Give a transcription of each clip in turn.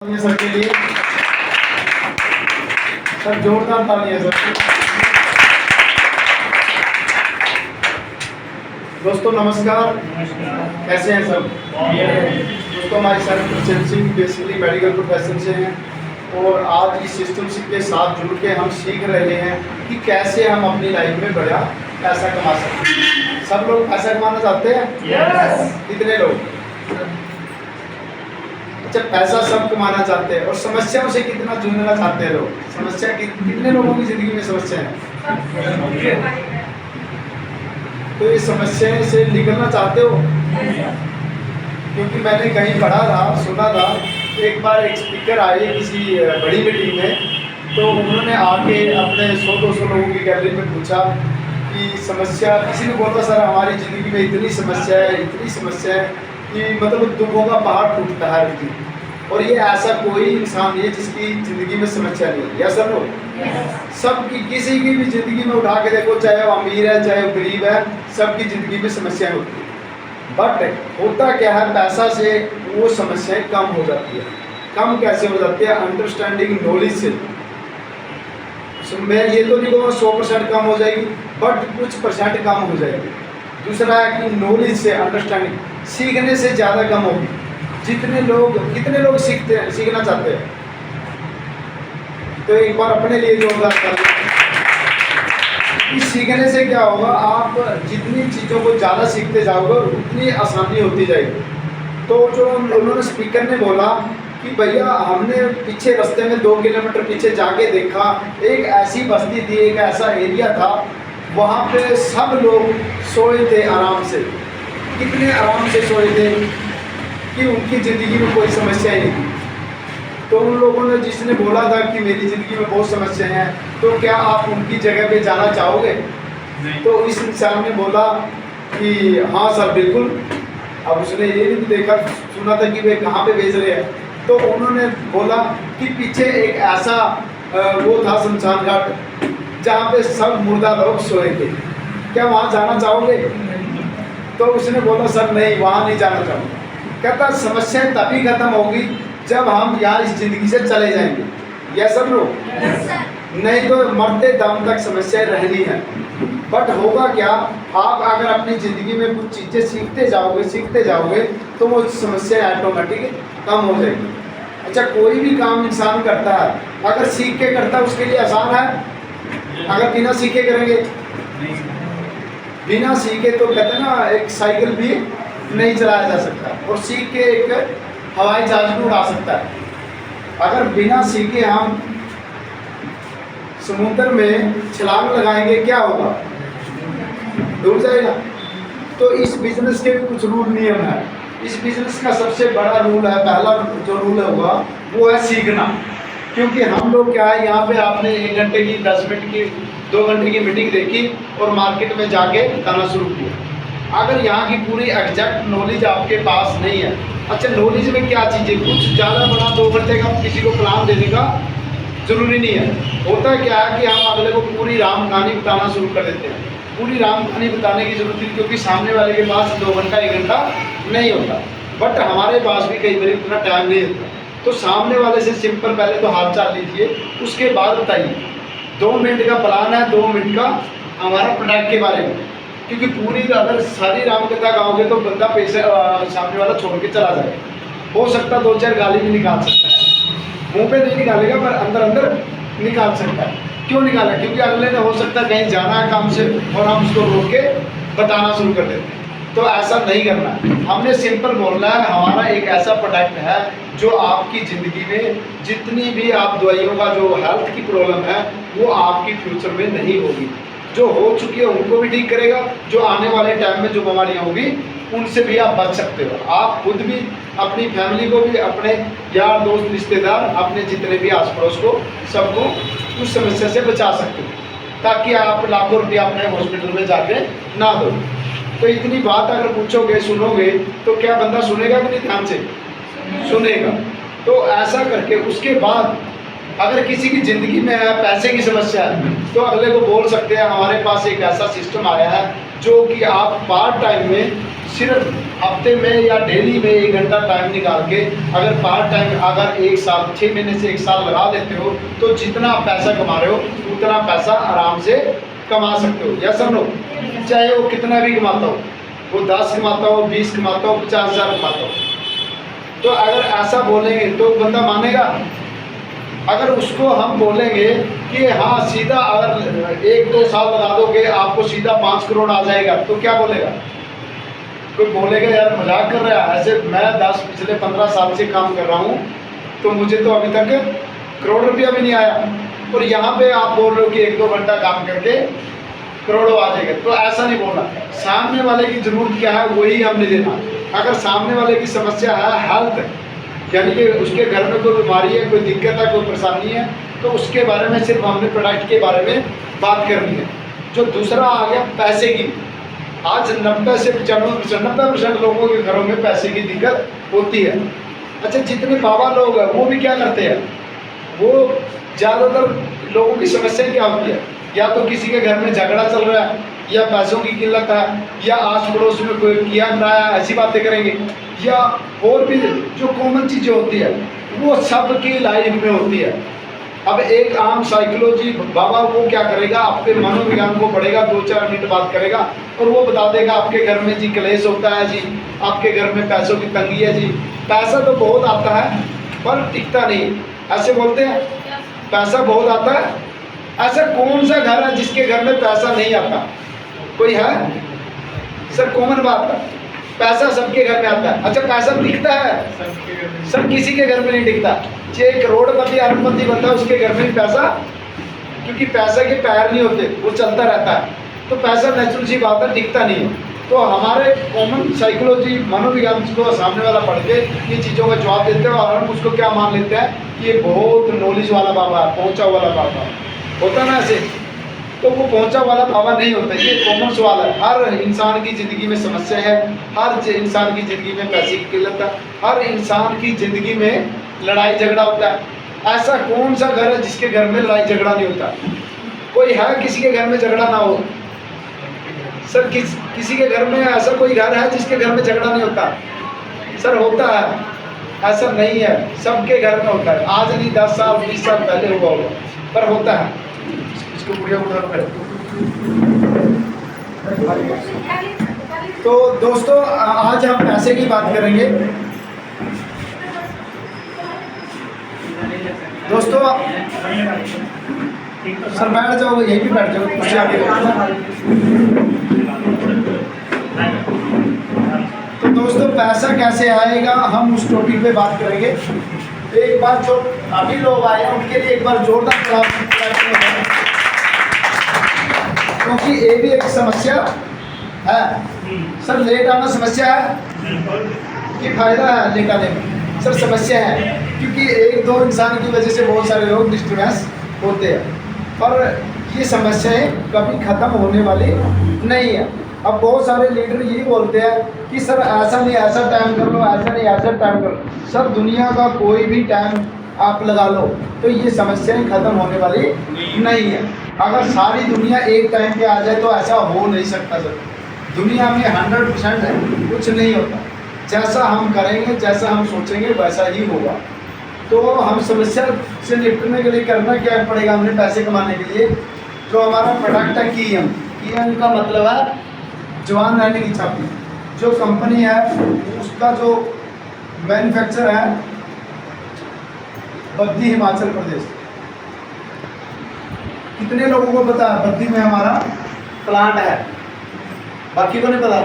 Sir के लिए sir जोरदार तालियां सर। दोस्तों नमस्कार, कैसे हैं सब? दोस्तों हमारी sir Singh basically medical profession से हैं और आज इस सिस्टम के साथ जुड़ के हम सीख रहे हैं कि कैसे हम अपनी लाइफ में बड़ा पैसा कमा सकते हैं। सब लोग पैसा कमाना चाहते हैं? कितने लोग? अच्छा, पैसा सब कमाना चाहते हैं और समस्याओं से कितना जूझना चाहते हैं लोग? समस्या कितने लोगों की ज़िंदगी में समस्या है? तो ये समस्याएं से निकलना चाहते हो? क्योंकि मैंने कहीं पढ़ा था, सुना था, एक बार एक स्पीकर आए किसी बड़ी मीटिंग में, तो उन्होंने आके अपने 100-200 लोगों की गैलरी में पूछा कि समस्या, किसी ने बोला सर हमारी ज़िंदगी में इतनी समस्या है कि मतलब दुखों का पहाड़ टूटता है जी। और ये ऐसा कोई इंसान नहीं है जिसकी ज़िंदगी में समस्या नहीं है। या सब लोग सबकी, किसी की भी ज़िंदगी में उठा के देखो, चाहे वो अमीर है चाहे वो गरीब है, सबकी ज़िंदगी में समस्याएं होती हैं। बट होता क्या है, पैसा से वो समस्याएं कम हो जाती है। कम कैसे हो जाती है? अंडरस्टैंडिंग, नॉलेज से। मैं ये तो नहीं कहूँगा 100% कम हो जाएगी, बट कुछ परसेंट कम हो जाएगी। दूसरा है कि नॉलेज से, अंडरस्टैंडिंग, सीखने से ज़्यादा कम होगी। कितने लोग सीखना चाहते हैं? तो एक बार अपने लिए जोरदार कर इस सीखने से क्या होगा, आप जितनी चीज़ों को ज़्यादा सीखते जाओगे उतनी आसानी होती जाएगी। तो जो उन्होंने स्पीकर ने बोला कि भैया हमने पीछे रास्ते में 2 किलोमीटर पीछे जाके देखा, एक ऐसी बस्ती थी, एक ऐसा एरिया था, वहाँ पे सब लोग सोए थे आराम से। कितने आराम से सोए थे कि उनकी ज़िंदगी में कोई समस्या ही नहीं थी। तो उन लोगों ने, जिसने बोला था कि मेरी ज़िंदगी में बहुत समस्याएं हैं, तो क्या आप उनकी जगह पे जाना चाहोगे? नहीं। तो इस इंसान ने बोला कि हाँ सर बिल्कुल। अब उसने ये भी देखा सुना था कि वे कहाँ पे भेज रहे हैं, तो उन्होंने बोला कि पीछे एक ऐसा वो था शमशान घाट, जहाँ पे सब मुर्दा लोग सोए थे, क्या वहाँ जाना चाहोगे? तो उसने बोला सर नहीं, वहाँ नहीं जाना चाहूँगा। कहता समस्याएं तभी खत्म होगी जब हम यहाँ इस ज़िंदगी से चले जाएंगे। यह सब लोग नहीं तो मरते दम तक समस्याएं रहनी है। बट होगा क्या, आप अगर अपनी ज़िंदगी में कुछ चीज़ें सीखते जाओगे तो वो समस्याएं ऑटोमेटिक कम हो जाएगी। अच्छा, कोई भी काम इंसान करता है, अगर सीख के करता है उसके लिए आसान है, अगर बिना सीखे करेंगे, बिना सीखे तो कहते हैं ना, एक साइकिल भी नहीं चलाया जा सकता, और सीख के एक हवाई जहाज भी उड़ा सकता है। अगर बिना सीखे हम समुद्र में छलांग लगाएंगे, क्या होगा? डूब जाएगा। तो इस बिजनेस के भी कुछ रूल नियम है। इस बिजनेस का सबसे बड़ा रूल है, पहला जो रूल होगा वो है सीखना। क्योंकि हम लोग क्या है, यहाँ पे आपने 1 घंटे की, 10 मिनट की, 2 घंटे की मीटिंग देखी और मार्केट में जाके बताना शुरू किया। अगर यहाँ की पूरी एग्जैक्ट नॉलेज आपके पास नहीं है, अच्छा नॉलेज में क्या चीज़ें, कुछ ज़्यादा बड़ा 2 घंटे का किसी को प्लान देने का ज़रूरी नहीं है। होता क्या है कि हम अगले को पूरी राम कहानी बताना शुरू कर देते हैं। पूरी राम कहानी बताने की ज़रूरत नहीं, क्योंकि सामने वाले के पास 2 घंटा 1 घंटा नहीं होता, बट हमारे पास भी कई बार इतना टाइम नहीं होता। तो सामने वाले से सिंपल पहले तो हाल चाल लीजिए, उसके बाद बताइए। 2 मिनट का प्लान है, 2 मिनट का हमारा प्रोडक्ट के बारे में, क्योंकि पूरी अगर सारी रामकथा गाओगे तो बंदा पैसे सामने वाला छोड़ के चला जाएगा। हो सकता 2-4 गाली भी निकाल सकता है, मुंह पे नहीं निकालेगा पर अंदर अंदर निकाल सकता है। क्यों निकाला? क्योंकि अगले ने हो सकता है कहीं जाना है काम से और हम उसको रोक के बताना शुरू कर देते हैं। तो ऐसा नहीं करना है, हमने सिंपल बोलना है। हमारा एक ऐसा प्रोडक्ट है जो आपकी ज़िंदगी में जितनी भी आप दवाइयों का जो हेल्थ की प्रॉब्लम है वो आपकी फ्यूचर में नहीं होगी। जो हो चुकी है उनको भी ठीक करेगा, जो आने वाले टाइम में जो बीमारियाँ होगी उनसे भी आप बच सकते हो। आप खुद भी, अपनी फैमिली को भी, अपने यार दोस्त रिश्तेदार, अपने जितने भी आस पड़ोस को, सबको उस समस्या से बचा सकते हो, ताकि आप लाखों रुपया अपने हॉस्पिटल में जाके ना दो। तो इतनी बात अगर पूछोगे, सुनोगे, तो क्या बंदा सुनेगा कि नहीं? ध्यान से सुनेगा। तो ऐसा करके उसके बाद अगर किसी की ज़िंदगी में है पैसे की समस्या है, तो अगले को बोल सकते हैं हमारे पास एक ऐसा सिस्टम आया है जो कि आप पार्ट टाइम में सिर्फ हफ्ते में या डेली में 1 घंटा टाइम निकाल के अगर पार्ट टाइम अगर 1 साल 6 महीने से 1 साल लगा देते हो तो जितना आप पैसा कमा रहे हो उतना पैसा आराम से कमा सकते हो। या समझो, चाहे वो कितना भी कमाता हो, वो 10 कमाता हो, 20 कमाता हो, 50,000 कमाता हो, तो अगर ऐसा बोलेंगे तो बंदा मानेगा। अगर उसको हम बोलेंगे कि हाँ सीधा अगर 1-2 साल लगा दोगे आपको सीधा 5 करोड़ आ जाएगा, तो क्या बोलेगा? कोई बोलेगा यार मजाक कर रहा है, ऐसे मैं पिछले 15 साल से काम कर रहा हूँ तो मुझे तो अभी तक करोड़ रुपया भी नहीं आया, और यहाँ पे आप बोल रहे हो कि 1-2 घंटा काम करके करोड़ों आ जाएगा। तो ऐसा नहीं बोलना। सामने वाले की ज़रूरत क्या है वही हमने देना। अगर सामने वाले की समस्या है हेल्थ, यानी कि उसके घर में कोई बीमारी है, कोई दिक्कत है, कोई परेशानी है, तो उसके बारे में सिर्फ हमने प्रोडक्ट के बारे में बात करनी है। जो दूसरा आ गया पैसे की, आज 90 से 95% लोगों के घरों में पैसे की दिक्कत होती है। अच्छा, जितने बाबा लोग हैं वो भी क्या करते हैं, वो ज़्यादातर लोगों की समस्या क्या होती है, या तो किसी के घर में झगड़ा चल रहा है, या पैसों की किल्लत है, या आस पड़ोस में कोई किया कराया, ऐसी बातें करेंगे, या और भी जो कॉमन चीज़ें होती है वो सबकी लाइफ में होती है। अब एक आम साइकोलॉजी बाबा वो क्या करेगा, आपके मनोविज्ञान को पढ़ेगा, 2-4 मिनट बात करेगा और वो बता देगा आपके घर में जी क्लेश होता है जी, आपके घर में पैसों की तंगी है जी, पैसा तो बहुत आता है पर टिकता नहीं, ऐसे बोलते हैं पैसा बहुत आता है। ऐसा कौन सा घर है जिसके घर में पैसा नहीं आता? कोई है? सर कॉमन बात है, पैसा सबके घर में आता है। अच्छा, पैसा टिकता है? सर किसी के घर में नहीं टिकता। चाहे करोड़पति अरबपति बनता है उसके घर में पैसा, क्योंकि पैसा के पैर नहीं होते, वो चलता रहता है। तो पैसा नेचुरल सी बात है, टिकता नहीं है। तो हमारे कॉमन साइकोलॉजी मनोविज्ञान को सामने वाला पढ़ के ये चीज़ों का जवाब देते हैं और हम उसको क्या मान लेते हैं कि ये बहुत नॉलेज वाला बाबा है, पहुँचा वाला बाबा होता ना ऐसे। तो वो पहुंचा वाला बाबा नहीं होता, ये कॉमन सवाल है। हर इंसान की ज़िंदगी में समस्या है, हर इंसान की ज़िंदगी में पैसे की किल्लत है, हर इंसान की ज़िंदगी में लड़ाई झगड़ा होता है। ऐसा कौन सा घर है जिसके घर में लड़ाई झगड़ा नहीं होता? कोई है किसी के घर में झगड़ा ना हो? सर किसी के घर में ऐसा कोई घर है जिसके घर में झगड़ा नहीं होता? सर होता है, ऐसा नहीं है, सबके घर में होता है। आज नहीं 10 साल 20 साल पहले हुआ होगा, पर होता है। तो दोस्तों आज हम पैसे की बात करेंगे। दोस्तों सर बैठ जाओ, यहीं भी बैठ जाओ, कुछ आगे। तो दोस्तों पैसा कैसे आएगा हम उस टॉपिक पे बात करेंगे। एक बार जो अभी लोग आए हैं उनके लिए एक बार जोरदार तालियां, क्योंकि ये भी एक समस्या है। सर लेट आना समस्या है कि फायदा है लेट आने में? सर समस्या है, क्योंकि 1-2 इंसान की वजह से बहुत सारे लोग डिस्टर्बेंस होते हैं, पर ये समस्याएं कभी ख़त्म होने वाली नहीं है। अब बहुत सारे लीडर यही बोलते हैं कि सर ऐसा नहीं ऐसा टाइम कर लो, ऐसा नहीं ऐसा टाइम कर लो। सर दुनिया का कोई भी टाइम आप लगा लो तो ये समस्याएं ख़त्म होने वाली नहीं है। अगर सारी दुनिया एक टाइम पे आ जाए तो ऐसा हो नहीं सकता सर। दुनिया में 100% कुछ नहीं होता, जैसा हम करेंगे, जैसा हम सोचेंगे वैसा ही होगा। तो हम समस्या से निपटने के लिए करना क्या पड़ेगा, हमने पैसे कमाने के लिए जो हमारा प्रोडक्ट है कीएम का मतलब है जवान रहने की छाती। जो कंपनी है उसका जो मैन्युफैक्चर है बद्दी हिमाचल प्रदेश। कितने लोगों को पता है बद्दी में हमारा प्लांट है? बाकी को नहीं पता।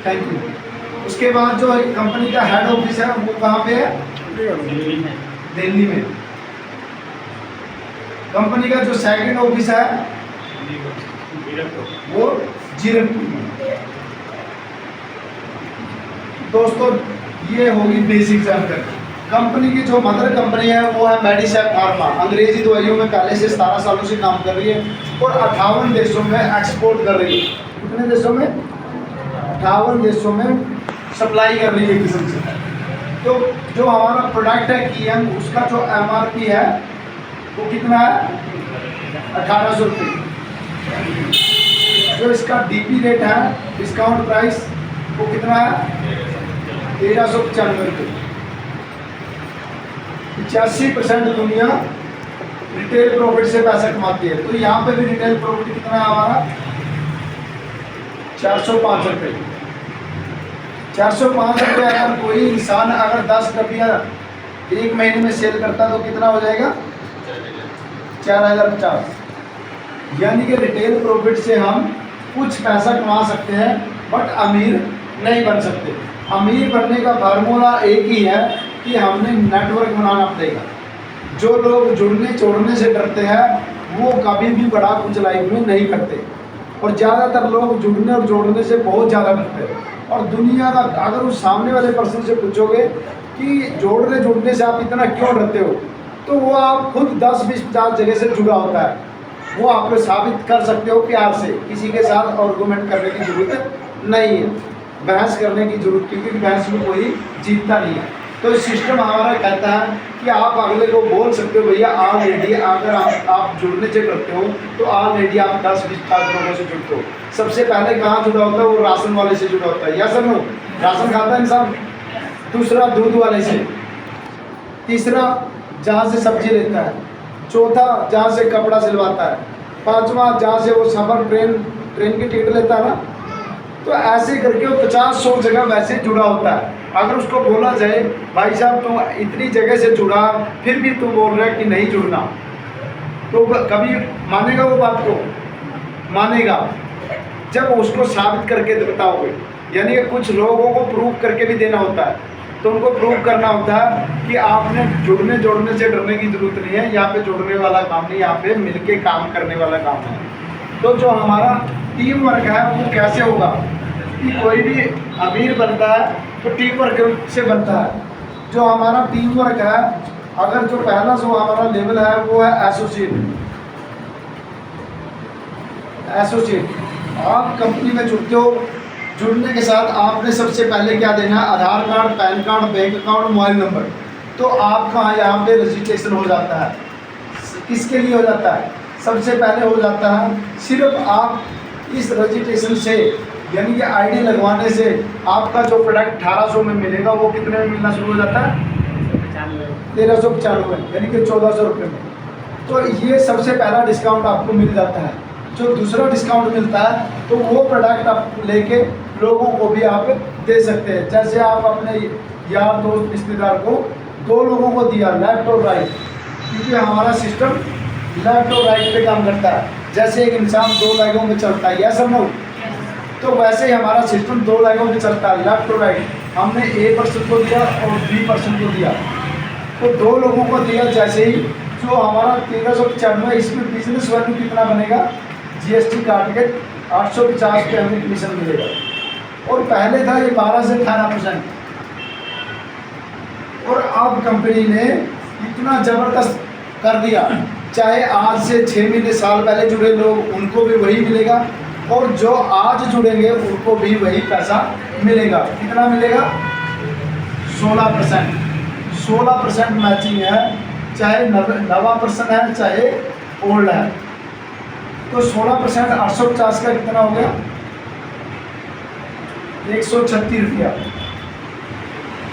Thank you. उसके बाद जो कंपनी का हेड ऑफिस है वो कहाँ पे है? दिल्ली में। कंपनी का जो सेकंड ऑफिस है वो जीरकपुर में। दोस्तों ये होगी बेसिक जानकारी। कंपनी की जो मदर कंपनी है वो है मेडिसेप फार्मा। अंग्रेजी दवाइयों में पहले से 17 सालों से काम कर रही है और 58 देशों में एक्सपोर्ट कर रही है। कितने देशों में? 58 देशों में सप्लाई कर रही है किस्म से। तो जो हमारा प्रोडक्ट है कीएम, उसका जो एमआरपी है वो कितना है? 1800 रुपये। जो इसका डीपी रेट है, डिस्काउंट प्राइस वो कितना है 1395 रुपये। 85% दुनिया रिटेल प्रॉफिट से पैसा कमाती है। तो यहाँ पे भी रिटेल प्रॉफिट कितना है हमारा 405 रुपये। 405 रुपये अगर कोई इंसान अगर 10 डब्बियाँ एक महीने में सेल करता तो कितना हो जाएगा 4050। यानी कि रिटेल प्रॉफिट से हम कुछ पैसा कमा सकते हैं बट अमीर नहीं बन सकते। अमीर बनने का फार्मूला एक ही है कि हमने नेटवर्क बनाना पड़ेगा। जो लोग जुड़ने जोड़ने से डरते हैं वो कभी भी बड़ा कुछ लाइफ में नहीं करते, और ज़्यादातर लोग जुड़ने और जोड़ने से बहुत ज़्यादा डरते हैं। और दुनिया का अगर उस सामने वाले पर्सन से पूछोगे कि जोड़ने जोड़ने से आप इतना क्यों डरते हो, तो वो आप खुद 10 20 50 जगह से जुड़ा होता है, वो आप पे साबित कर सकते हो प्यार से। किसी के साथ आर्गुमेंट करने की ज़रूरत नहीं है, बहस करने की जरूरत, क्योंकि बहस में कोई जीतता नहीं है। तो सिस्टम हमारा कहता है कि आप अगले को बोल सकते हो भैया ऑलरेडी अगर आप जुड़ने से करते हो तो ऑलरेडी आप 10 20 50 लोगों से जुड़ते हो। सबसे पहले कहाँ जुड़ा होता है, वो राशन वाले से जुड़ा होता है, या सर नो, राशन खाता है इंसान। दूसरा दूध वाले से, तीसरा जहाँ से सब्जी लेता है, चौथा जहाँ से कपड़ा सिलवाता है, पांचवा जहाँ से वो सफ़र ट्रेन की टिकट लेता है ना। तो ऐसे करके वो 50-100 जगह वैसे जुड़ा होता है। अगर उसको बोला जाए भाई साहब तुम इतनी जगह से जुड़ा फिर भी तुम बोल रहे हैं कि नहीं जुड़ना, तो कभी मानेगा वो बात को? मानेगा जब उसको साबित करके बताओगे। यानी कि कुछ लोगों को प्रूव करके भी देना होता है। तो उनको प्रूव करना होता है कि आपने जुड़ने जोड़ने से डरने की ज़रूरत नहीं है, यहाँ पे जुड़ने वाला काम नहीं, यहाँ पे मिलके काम करने वाला काम है। तो जो हमारा टीम वर्क है वो कैसे होगा कि कोई भी अमीर बनता है तो टीम वर्क से बनता है। जो हमारा टीम वर्क है, अगर जो पहला जो हमारा लेवल है वो है एसोसिएट। आप कंपनी में जुड़ते हो, जुड़ने के साथ आपने सबसे पहले क्या देना है, Aadhaar card, PAN card, bank account, mobile number. तो आपका यहाँ पे रजिस्ट्रेशन हो जाता है। किसके लिए हो जाता है? सबसे पहले हो जाता है सिर्फ आप इस रजिस्ट्रेशन से, यानी कि आईडी लगवाने से आपका जो प्रोडक्ट 1800 में मिलेगा वो कितने में मिलना शुरू हो जाता है 1395, यानी कि 1400 रुपये में। तो ये सबसे पहला डिस्काउंट आपको मिल जाता है। जो दूसरा डिस्काउंट मिलता है तो वो प्रोडक्ट आप लेके लोगों को भी आप दे सकते हैं। जैसे आप अपने यार दोस्त रिश्तेदार को 2 लोगों को दिया, लेफ्ट और राइट, क्योंकि हमारा सिस्टम लेफ्ट और राइट पे काम करता है। जैसे एक इंसान 2 लेगों में चलता है, या समझो, तो वैसे ही हमारा सिस्टम 2 लेगों में चलता है, लेफ्ट और राइट। हमने ए पर्सन को दिया और बी पर्सन को दिया, तो 2 लोगों को दिया। जैसे ही जो हमारा 1395, इसमें बिजनेस वैल्यू कितना बनेगा, जीएसटी काट के 850 पे हमें कमीशन मिलेगा। और पहले था ये 12 से 18%, और अब कंपनी ने इतना ज़बरदस्त कर दिया, चाहे आज से 6 महीने साल पहले जुड़े लोग उनको भी वही मिलेगा, और जो आज जुड़ेंगे उनको भी वही पैसा मिलेगा। कितना मिलेगा? 16%। 16% मैचिंग है, चाहे नवा पर्सन है चाहे ओल्ड है। तो 16% 850 का कितना हो गया 136 रुपया।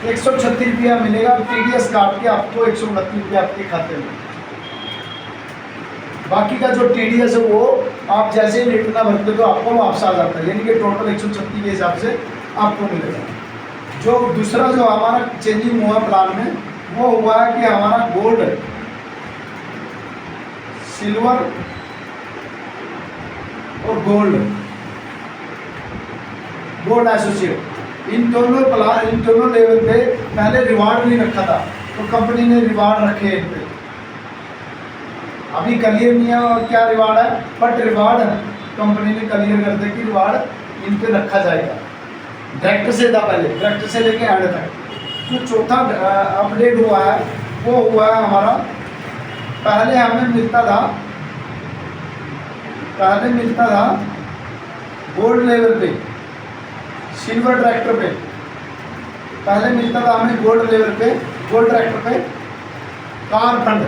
136 रुपया मिलेगा TDS काट के आपको, 129 रुपया आपके खाते में। बाकी का जो TDS है वो आप जैसे ही रिटर्न भरते तो आपको वापस आ जाता है, यानी कि टोटल 136 के हिसाब से आपको मिलेगा। जो दूसरा जो हमारा चेंजिंग हुआ प्लान में वो हुआ है कि हमारा गोल्ड, सिल्वर और गोल्ड एसोसिएट, इन दोनों लेवल पे पहले रिवार्ड नहीं रखा था, तो कंपनी ने रिवार्ड रखे इन पे। अभी क्लियर नहीं है और क्या रिवार्ड है, बट रिवार्ड कंपनी ने क्लियर कर दिया कि रिवार्ड इन पे रखा जाएगा। डायरेक्ट से था पहले, डायरेक्ट से लेके एंड तक। तो चौथा अपडेट हुआ है वो हुआ है हमारा, पहले हमें मिलता था गोल्ड लेवल पे, सिल्वर ट्रैक्टर पे। पहले मिलता था हमें गोल्ड लेवल पे, गोल्ड ट्रैक्टर पे कार फंड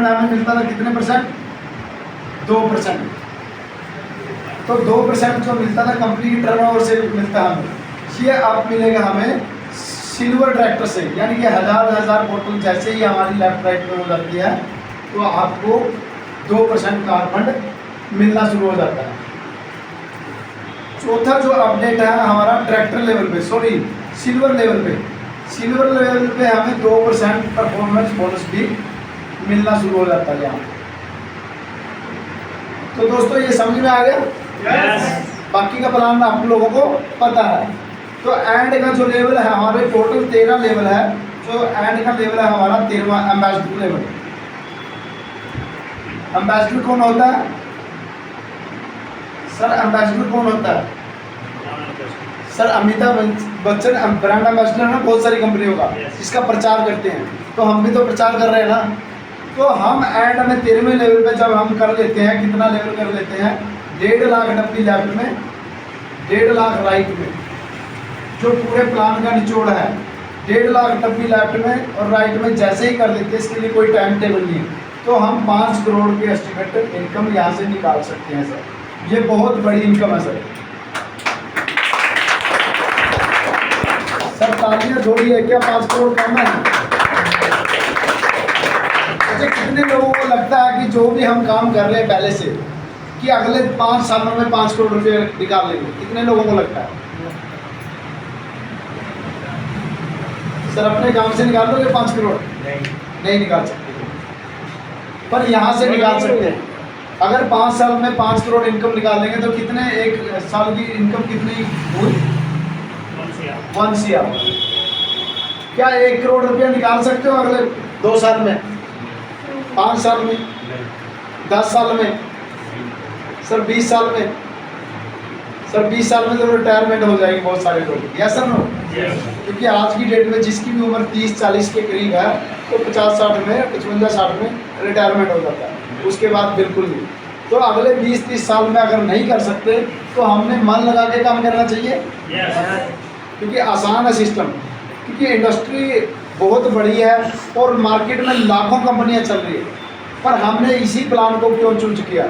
हमें मिलता था कितने %? 2%। तो 2% जो मिलता था कंपनी की टर्नओवर से मिलता है हमें, ये अब मिलेगा हमें सिल्वर ट्रैक्टर से, यानी कि हज़ार बोतल जैसे ही हमारी लेफ्ट राइट में हो जाती है तो आपको 2% कार्बन मिलना शुरू हो जाता है। चौथा जो अपडेट है हमारा ट्रैक्टर लेवल पे, सॉरी सिल्वर लेवल पे हमें 2% परफॉर्मेंस बोनस भी मिलना शुरू हो जाता है यहाँ। तो दोस्तों ये समझ में आ गया? Yes. बाकी का प्लान आप लोगों को पता है। तो एंड का जो लेवल है हमारे टोटल 13 लेवल है, जो एंड का लेवल है हमारा 13वां एम्बेसडर लेवल। एम्बेसडर कौन होता है सर? एम्बेसडर कौन होता है sir? Amitabh Bachchan brand ambassador है ना बहुत सारी कंपनियों का, जिसका प्रचार करते हैं। तो हम भी तो प्रचार कर रहे हैं ना। तो हम एंड में 13वें लेवल पे जब हम कर लेते हैं, कितना लेवल कर लेते हैं, 1.5 लाख डब्बी लेफ्ट में, 1.5 लाख राइट में, जो पूरे प्लान का निचोड़ है 1.5 लाख डब्बी लेफ्ट में और राइट में जैसे ही कर देते हैं, इसके लिए कोई टाइम टेबल नहीं है। तो हम 5 करोड़ की एस्टिमेटेड इनकम यहाँ से निकाल सकते हैं सर। ये बहुत बड़ी इनकम है सर। सर तालियां थोड़ी है क्या? 5 करोड़ कम है? अच्छा, कितने लोगों को लगता है कि जो भी हम काम कर रहे हैं पहले से, कि अगले 5 सालों में 5 करोड़ रुपये निकाल लेंगे? कितने लोगों को लगता है? सर अपने काम से निकाल लोगे 5 करोड़? नहीं निकाल सकते, पर यहाँ से निकाल सकते हैं। अगर 5 साल में 5 करोड़ इनकम निकाल लेंगे तो कितने, एक साल की इनकम कितनी हुई? 1 CR। क्या 1 करोड़ रुपया निकाल सकते हो अगले 2 साल में, 5 साल में, 10 साल में, सर 20 साल में? सर 20 साल में तो रिटायरमेंट हो जाएगी बहुत सारे लोग, यस सर नो? क्योंकि आज की डेट में जिसकी भी उम्र 30-40 के करीब है तो 50-60 में, 55-60 में रिटायरमेंट हो जाता है, उसके बाद बिल्कुल नहीं। तो अगले 20-30 साल में अगर नहीं कर सकते तो हमने मन लगा के काम करना चाहिए, क्योंकि आसान है सिस्टम, क्योंकि इंडस्ट्री बहुत बड़ी है और मार्केट में लाखों कंपनियां चल रही है, पर हमने इसी प्लान को क्यों चूज किया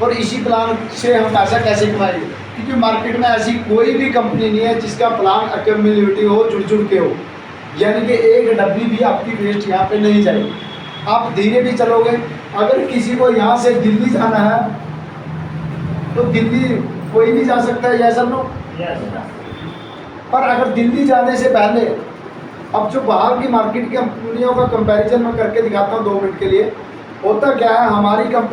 और इसी प्लान से हम पैसा कैसे कमाएंगे? क्योंकि मार्केट में ऐसी कोई भी कंपनी नहीं है जिसका प्लान अक्यूमुलेटिव हो, जुड़ के हो, यानी कि एक डब्बी भी आपकी वेस्ट यहाँ पे नहीं जाएगी। आप धीरे भी चलोगे। अगर किसी को यहाँ से दिल्ली जाना है तो दिल्ली कोई नहीं जा सकता है, यस नो? पर अगर दिल्ली जाने से पहले, अब जो बाहर की मार्केट की कंपनियों का कंपैरिजन मैं करके दिखाता हूँ 2 मिनट के लिए, होता क्या है, हमारी कंपनी